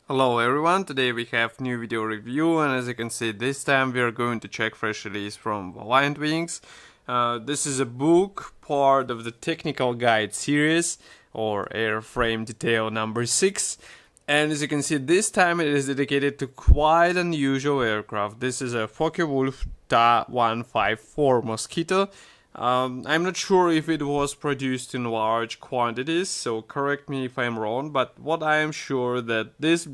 Hello everyone, today we have new video review, and as you can see this time we are going to check fresh release from Valiant Wings. This is a book, part of the technical guide series, or Airframe detail number 6. And as you can see this time it is dedicated to quite unusual aircraft. This is a Focke-Wulf Ta-154 Mosquito. I'm not sure if it was produced in large quantities, so correct me if I'm wrong, but what I am sure that this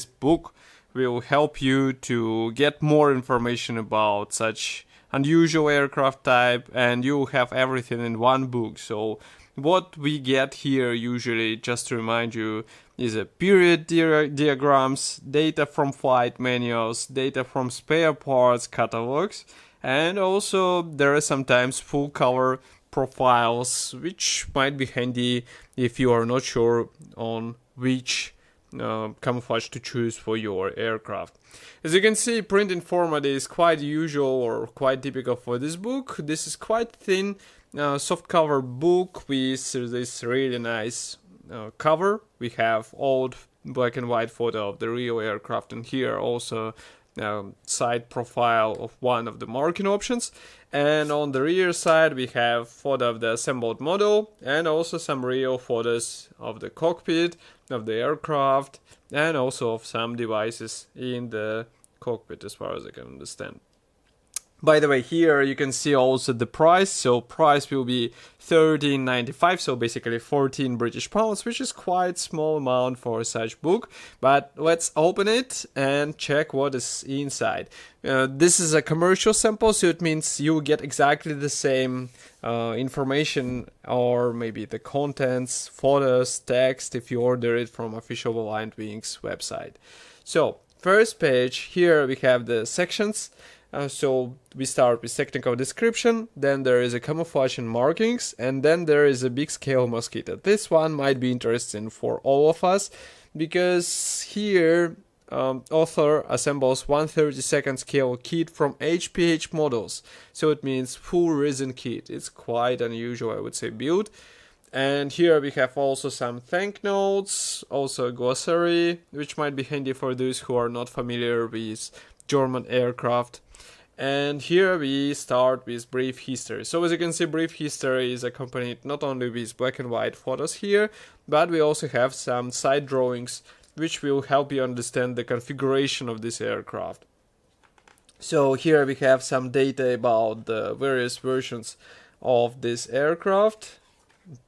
book will help you to get more information about such unusual aircraft type, and you'll have everything in one book. So what we get here usually, just to remind you, is a period diagrams, data from flight manuals, data from spare parts catalogs, and also there are sometimes full color profiles, which might be handy if you are not sure on which camouflage to choose for your aircraft. As you can see, printing format is quite usual or quite typical for this book. This is quite thin soft cover book with this really nice cover. We have old black and white photo of the real aircraft, and here also side profile of one of the marking options, and on the rear side we have photo of the assembled model and also some real photos of the cockpit of the aircraft and also of some devices in the cockpit, as far as I can understand. By the way, here you can see also the price. So price will be £13.95, so basically 14 British pounds, which is quite small amount for such book. But let's open it and check what is inside. This is a commercial sample, so it means you get exactly the same information, or maybe the contents, photos, text, if you order it from official Valiant Wings website. So first page, here we have the sections. So we start with technical description, then there is a camouflage and markings, and then there is a big scale mosquito. This one might be interesting for all of us, because here author assembles 1/32 scale kit from HPH models. So it means full resin kit. It's quite unusual, I would say, build. And here we have also some thank notes, also a glossary, which might be handy for those who are not familiar with German aircraft. And here we start with brief history. So as you can see, brief history is accompanied not only with black and white photos here, but we also have some side drawings which will help you understand the configuration of this aircraft. So here we have some data about the various versions of this aircraft.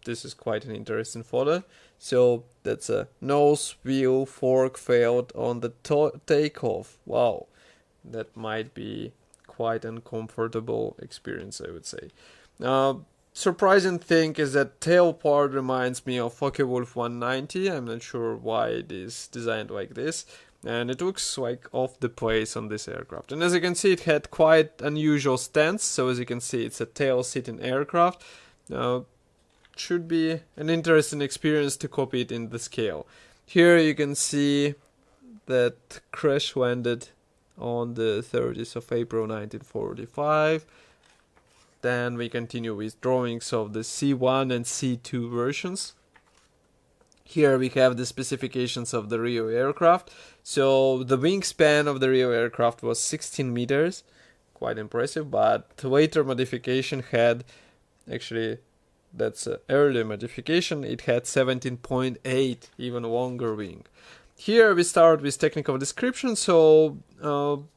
This is quite an interesting photo. So that's a nose wheel fork failed on the takeoff. Wow, that might be quite uncomfortable experience, I would say. Surprising thing is that tail part reminds me of Focke-Wulf 190. I'm not sure why it is designed like this, and it looks like off the place on this aircraft. And as you can see, it had quite unusual stance. So as you can see, it's a tail sitting aircraft. Should be an interesting experience to copy it in the scale. Here you can see that crash landed on the 30th of April 1945. Then we continue with drawings of the C1 and C2 versions. Here we have the specifications of the real aircraft. So the wingspan of the real aircraft was 16 meters, quite impressive, but later modification had, actually that's an earlier modification, it had 17.8, even longer wing. Here we start with technical description. So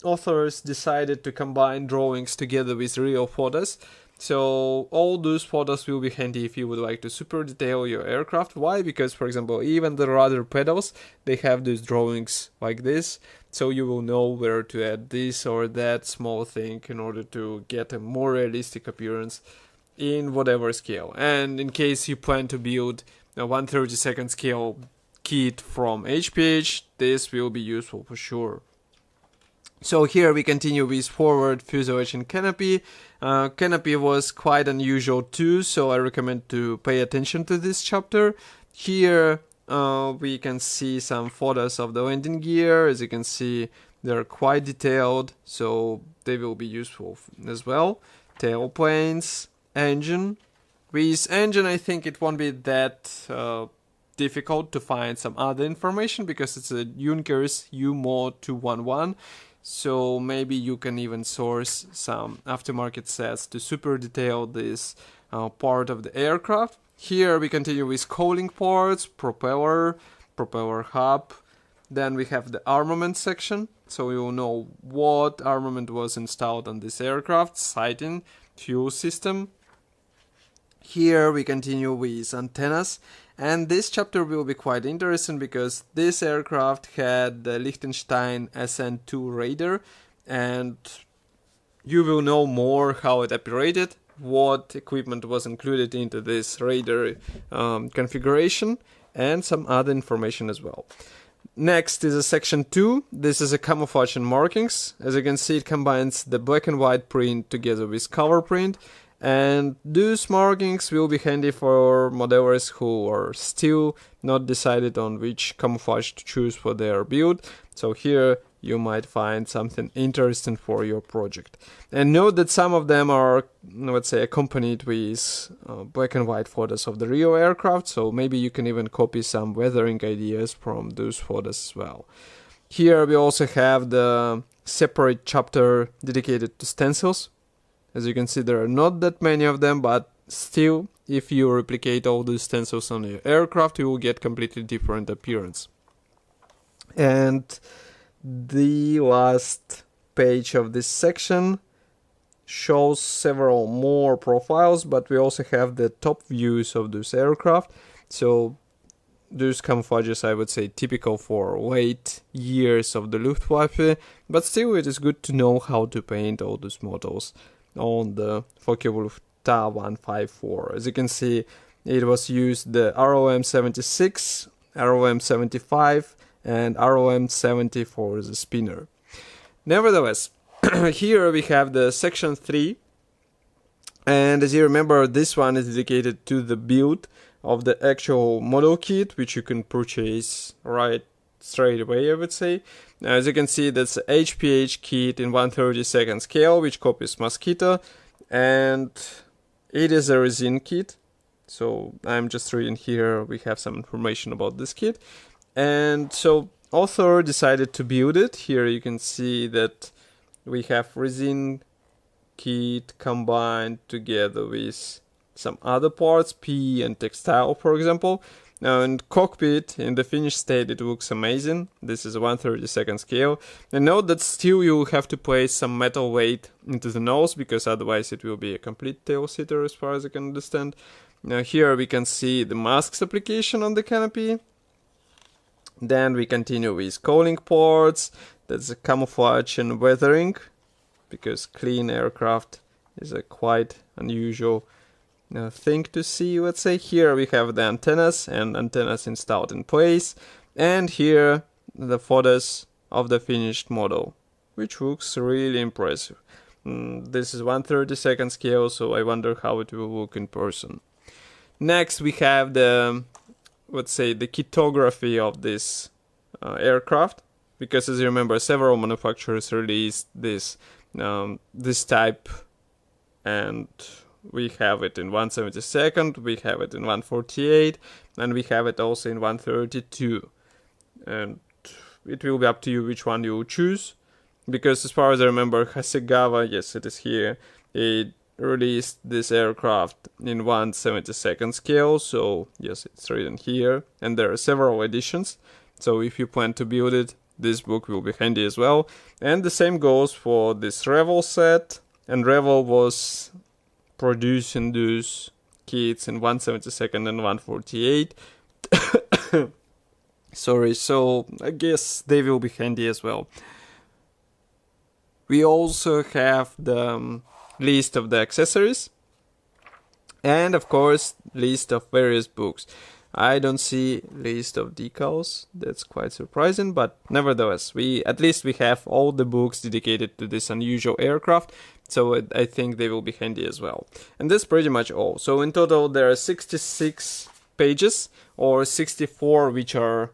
authors decided to combine drawings together with real photos. So all those photos will be handy if you would like to super detail your aircraft. Why? Because, for example, even the rudder pedals, they have those drawings like this. So you will know where to add this or that small thing in order to get a more realistic appearance in whatever scale. And in case you plan to build a 1/32 scale kit from HPH, this will be useful for sure. So here we continue with forward fuselage and canopy. Canopy was quite unusual too, so I recommend to pay attention to this chapter. Here we can see some photos of the landing gear. As you can see, they're quite detailed, so they will be useful as well. Tailplanes, engine. With engine, I think it won't be that difficult to find some other information because it's a Junkers U-Mod 211. So maybe you can even source some aftermarket sets to super detail this part of the aircraft. Here we continue with cooling parts, propeller hub. Then we have the armament section, so you will know what armament was installed on this aircraft, sighting, fuel system. Here we continue with antennas, and this chapter will be quite interesting because this aircraft had the Liechtenstein SN2 radar, and you will know more how it operated, what equipment was included into this radar configuration, and some other information as well. Next is a section 2. This is a camouflage and markings. As you can see, it combines the black and white print together with color print, and those markings will be handy for modelers who are still not decided on which camouflage to choose for their build. So here you might find something interesting for your project. And note that some of them are, let's say, accompanied with black and white photos of the real aircraft, so maybe you can even copy some weathering ideas from those photos as well. Here we also have the separate chapter dedicated to stencils. As you can see, there are not that many of them, but still, if you replicate all these stencils on your aircraft, you will get completely different appearance. And the last page of this section shows several more profiles, but we also have the top views of this aircraft. So those camouflages, I would say, typical for late years of the Luftwaffe, but still it is good to know how to paint all those models on the Focke-Wulf Ta-154. As you can see, it was used the ROM-76, ROM-75, and ROM-70 for the spinner. Nevertheless, here we have the section 3, and as you remember, this one is dedicated to the build of the actual model kit, which you can purchase right straight away, I would say. As you can see, that's a HPH kit in 1/32 scale, which copies Mosquito, and it is a resin kit. So I'm just reading here, we have some information about this kit. And so author decided to build it. Here you can see that we have resin kit combined together with some other parts, PE and textile, for example. Now in cockpit, in the finished state, it looks amazing. This is a 1/32 scale. And note that still you have to place some metal weight into the nose, because otherwise it will be a complete tail sitter as far as I can understand. Now here we can see the masks application on the canopy. Then we continue with cooling parts, that's a camouflage and weathering, because clean aircraft is a quite unusual thing to see, let's say. Here we have the antennas and antennas installed in place, and here the photos of the finished model, which looks really impressive. This is 1/32 scale, so I wonder how it will look in person. Next we have the, let's say, the kitography of this aircraft, because as you remember, several manufacturers released this type, and we have it in 1/72, we have it in 1/48, and we have it also in 1/32. And it will be up to you which one you will choose, because as far as I remember, Hasegawa, yes, it is here, it released this aircraft in 1/72 scale, so yes, it's written here, and there are several editions, so if you plan to build it, this book will be handy as well. And the same goes for this Revel set, and Revel was producing those kits in 1/72 and 1/48. Sorry, so I guess they will be handy as well. We also have the list of the accessories, and of course list of various books. I don't see list of decals, that's quite surprising, but nevertheless, at least we have all the books dedicated to this unusual aircraft, so I think they will be handy as well. And that's pretty much all. So in total there are 66 pages, or 64 which are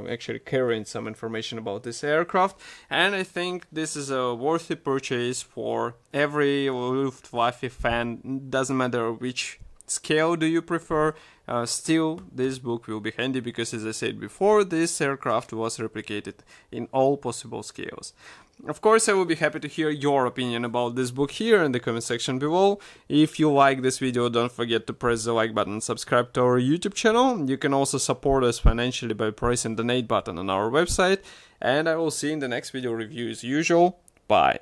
actually carrying some information about this aircraft, and I think this is a worthy purchase for every Luftwaffe fan. Doesn't matter which scale do you prefer, still this book will be handy because, as I said before, this aircraft was replicated in all possible scales. Of course, I will be happy to hear your opinion about this book here in the comment section below. If you like this video, don't forget to press the like button and subscribe to our YouTube channel. You can also support us financially by pressing the donate button on our website. And I will see you in the next video review as usual. Bye.